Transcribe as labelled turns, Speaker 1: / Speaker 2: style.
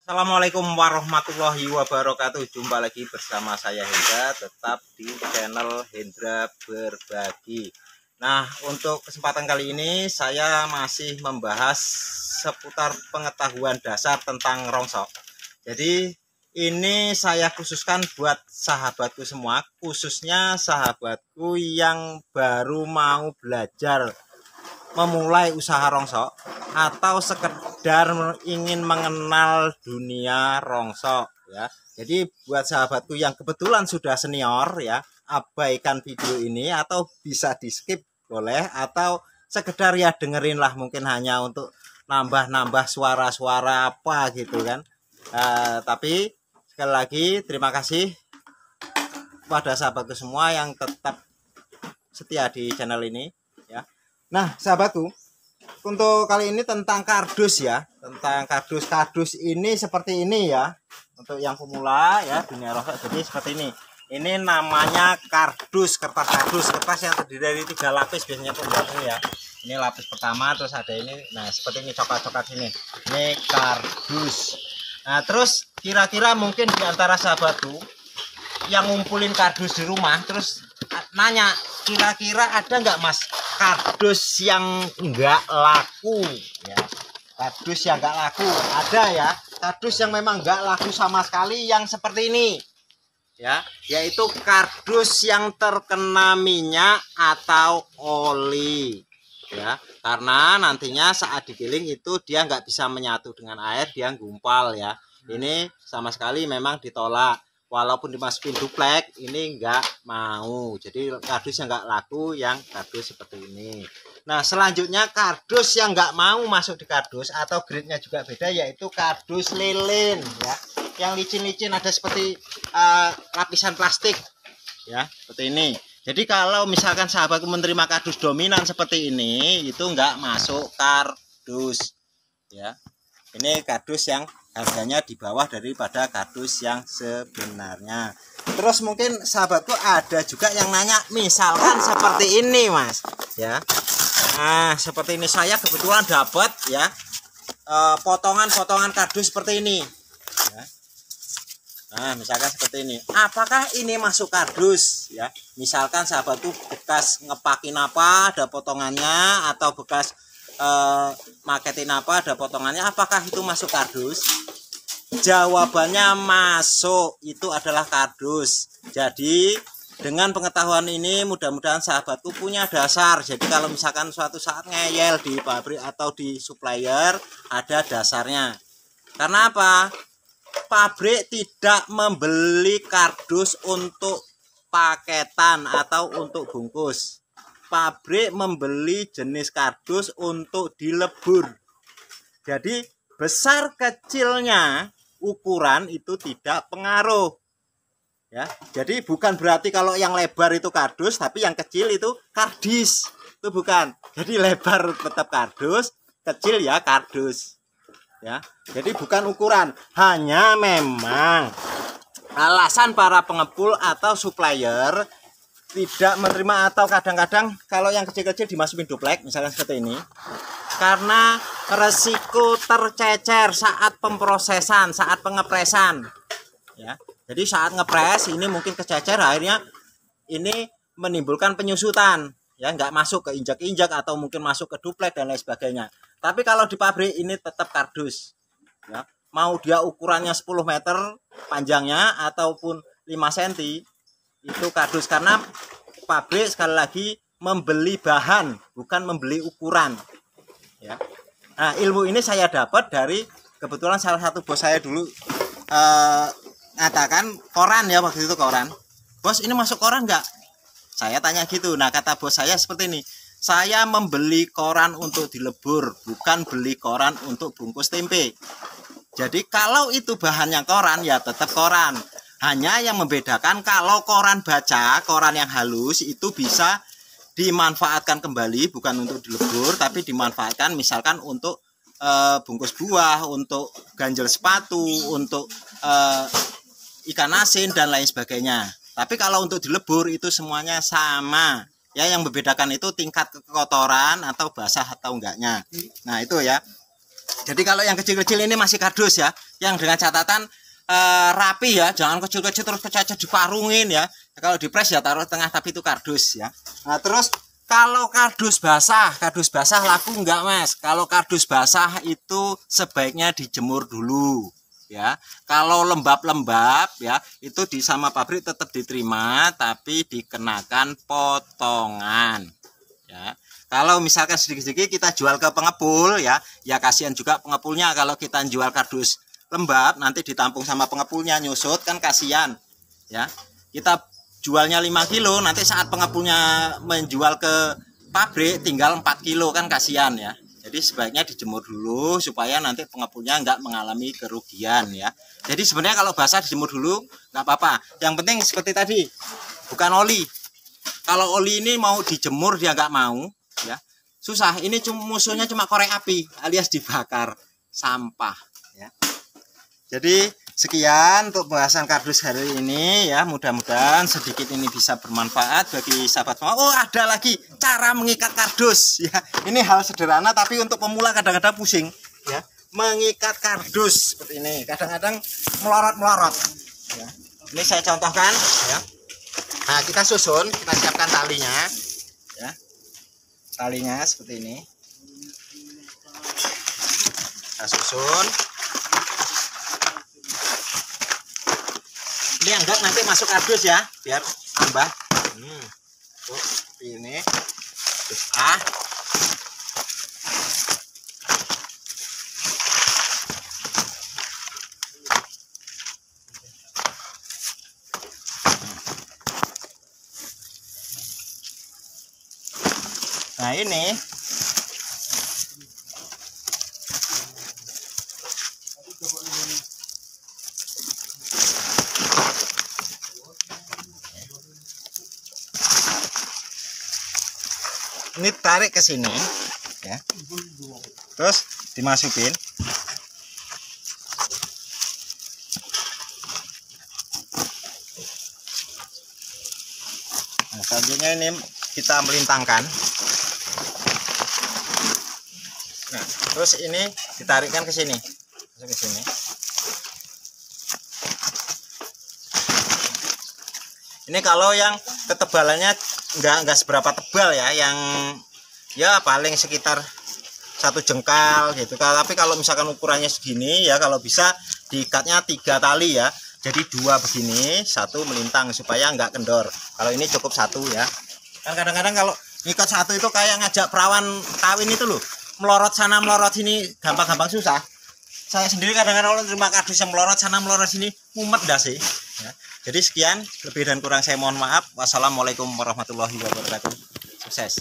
Speaker 1: Assalamualaikum warahmatullahi wabarakatuh. Jumpa lagi bersama saya Hendra, tetap di channel Hendra Berbagi. Nah, untuk kesempatan kali ini saya masih membahas seputar pengetahuan dasar tentang rongsok. Jadi ini saya khususkan buat sahabatku semua, khususnya sahabatku yang baru mau belajar memulai usaha rongsok atau sekedar ingin mengenal dunia rongsok ya. Jadi buat sahabatku yang kebetulan sudah senior ya, abaikan video ini atau bisa di skip boleh, atau sekedar ya dengerin lah, mungkin hanya untuk nambah-nambah suara-suara apa gitu kan. Tapi sekali lagi terima kasih pada sahabatku semua yang tetap setia di channel ini ya. Nah, sahabatku, untuk kali ini tentang kardus ya, tentang kardus ini seperti ini ya. Untuk yang pemula ya dunia rongsok, jadi seperti ini. Ini namanya kardus, kertas yang terdiri dari 3 lapis biasanya pembuatnya ya. Ini lapis pertama, terus ada ini, nah seperti ini coklat-coklat ini. Ini kardus. Nah, terus kira-kira mungkin di antara sahabatku yang ngumpulin kardus di rumah terus nanya, kira-kira ada nggak mas kardus yang nggak laku ya? Kardus yang nggak laku ada ya, kardus yang memang nggak laku sama sekali yang seperti ini ya, yaitu kardus yang terkena minyak atau oli ya, karena nantinya saat digiling itu dia nggak bisa menyatu dengan air, dia gumpal ya. Ini sama sekali memang ditolak, walaupun dimasukin duplek ini nggak mau. Jadi kardus yang nggak laku yang kardus seperti ini. Nah, selanjutnya kardus yang nggak mau masuk di kardus atau grade-nya juga beda, yaitu kardus lilin ya, yang licin-licin, ada seperti lapisan plastik ya, seperti ini. Jadi kalau misalkan sahabatku menerima kardus dominan seperti ini, itu nggak masuk kardus ya. Ini kardus yang harganya di bawah daripada kardus yang sebenarnya. Terus mungkin sahabatku ada juga yang nanya, misalkan seperti ini mas ya. Nah, seperti ini saya kebetulan dapat ya, potongan-potongan kardus seperti ini ya. Nah, misalkan seperti ini, apakah ini masuk kardus ya? Misalkan sahabatku bekas ngepakin apa ada potongannya, atau bekas maketin apa ada potongannya, apakah itu masuk kardus? Jawabannya masuk, itu adalah kardus. Jadi dengan pengetahuan ini mudah-mudahan sahabatku punya dasar. Jadi kalau misalkan suatu saat ngeyel di pabrik atau di supplier, ada dasarnya. Karena apa? Pabrik tidak membeli kardus untuk paketan atau untuk bungkus. Pabrik membeli jenis kardus untuk dilebur. Jadi besar kecilnya ukuran itu tidak pengaruh ya. Jadi bukan berarti kalau yang lebar itu kardus tapi yang kecil itu kardis, itu bukan. Jadi lebar tetap kardus, kecil ya kardus ya. Jadi bukan ukuran, hanya memang alasan para pengepul atau supplier tidak menerima, atau kadang-kadang kalau yang kecil-kecil dimasukin duplek misalkan seperti ini, karena resiko tercecer saat pemprosesan, saat pengepresan ya. Jadi saat ngepres ini mungkin kececer, akhirnya ini menimbulkan penyusutan ya, nggak masuk ke injak-injak atau mungkin masuk ke duplek dan lain sebagainya. Tapi kalau di pabrik ini tetap kardus ya, mau dia ukurannya 10 meter panjangnya ataupun 5 cm itu kardus, karena pabrik sekali lagi membeli bahan bukan membeli ukuran ya. Nah, ilmu ini saya dapat dari kebetulan salah satu bos saya dulu ngatakan koran ya, waktu itu koran, bos ini masuk koran nggak, saya tanya gitu. Nah, kata bos saya seperti ini, saya membeli koran untuk dilebur, bukan beli koran untuk bungkus tempe. Jadi kalau itu bahannya koran ya tetap koran, hanya yang membedakan kalau koran baca, koran yang halus itu bisa dimanfaatkan kembali, bukan untuk dilebur tapi dimanfaatkan misalkan untuk bungkus buah, untuk ganjel sepatu, untuk ikan asin dan lain sebagainya. Tapi kalau untuk dilebur itu semuanya sama ya, yang membedakan itu tingkat kekotoran atau basah atau enggaknya. Nah itu ya. Jadi kalau yang kecil-kecil ini masih kardus ya, yang dengan catatan rapi ya, jangan kecil-kecil terus kecacah diparungin ya. Kalau dipres ya taruh tengah, tapi itu kardus ya. Nah terus kalau kardus basah laku enggak Mas? Kalau kardus basah itu sebaiknya dijemur dulu ya. Kalau lembab-lembab ya, itu di sama pabrik tetap diterima, tapi dikenakan potongan ya. Kalau misalkan sedikit-sedikit kita jual ke pengepul ya, ya kasihan juga pengepulnya. Kalau kita jual kardus lembab nanti ditampung sama pengepulnya, nyusut kan kasihan ya. Kita jualnya 5 kilo, nanti saat pengepulnya menjual ke pabrik tinggal 4 kilo kan kasihan ya. Jadi sebaiknya dijemur dulu supaya nanti pengepulnya nggak mengalami kerugian ya. Jadi sebenarnya kalau basah dijemur dulu nggak apa-apa. Yang penting seperti tadi, bukan oli. Kalau oli ini mau dijemur dia nggak mau ya, susah. Ini musuhnya cuma korek api alias dibakar sampah ya. Jadi sekian untuk pembahasan kardus hari ini ya, mudah-mudahan sedikit ini bisa bermanfaat bagi sahabat semua. Oh, ada lagi cara mengikat kardus ya. Ini hal sederhana tapi untuk pemula kadang-kadang pusing ya. Mengikat kardus seperti ini kadang-kadang melorot-melorot ya. Ini saya contohkan ya. Nah, kita susun, kita siapkan talinya ya. Talinya seperti ini. Kita susun. Ini anggap nanti masuk kardus ya, biar tambah. Tuh, ini. Nah ini tarik ke sini ya, terus dimasukin. Nah, selanjutnya ini kita melintangkan. Nah, terus ini ditarikkan ke sini, masuk ke sini. Ini kalau yang ketebalannya enggak seberapa tebal ya, yang ya paling sekitar 1 jengkal gitu. Tapi kalau misalkan ukurannya segini ya, kalau bisa diikatnya 3 tali ya. Jadi 2 begini, 1 melintang supaya enggak kendor. Kalau ini cukup 1 ya. Kan kadang-kadang kalau ngikat 1 itu kayak ngajak perawan kawin itu loh, melorot sana melorot sini, gampang-gampang susah. Saya sendiri kadang-kadang kalau terima kardus yang melorot sana melorot sini mumet dah sih ya. Jadi sekian, lebih dan kurang saya mohon maaf. Wassalamualaikum warahmatullahi wabarakatuh. Sukses.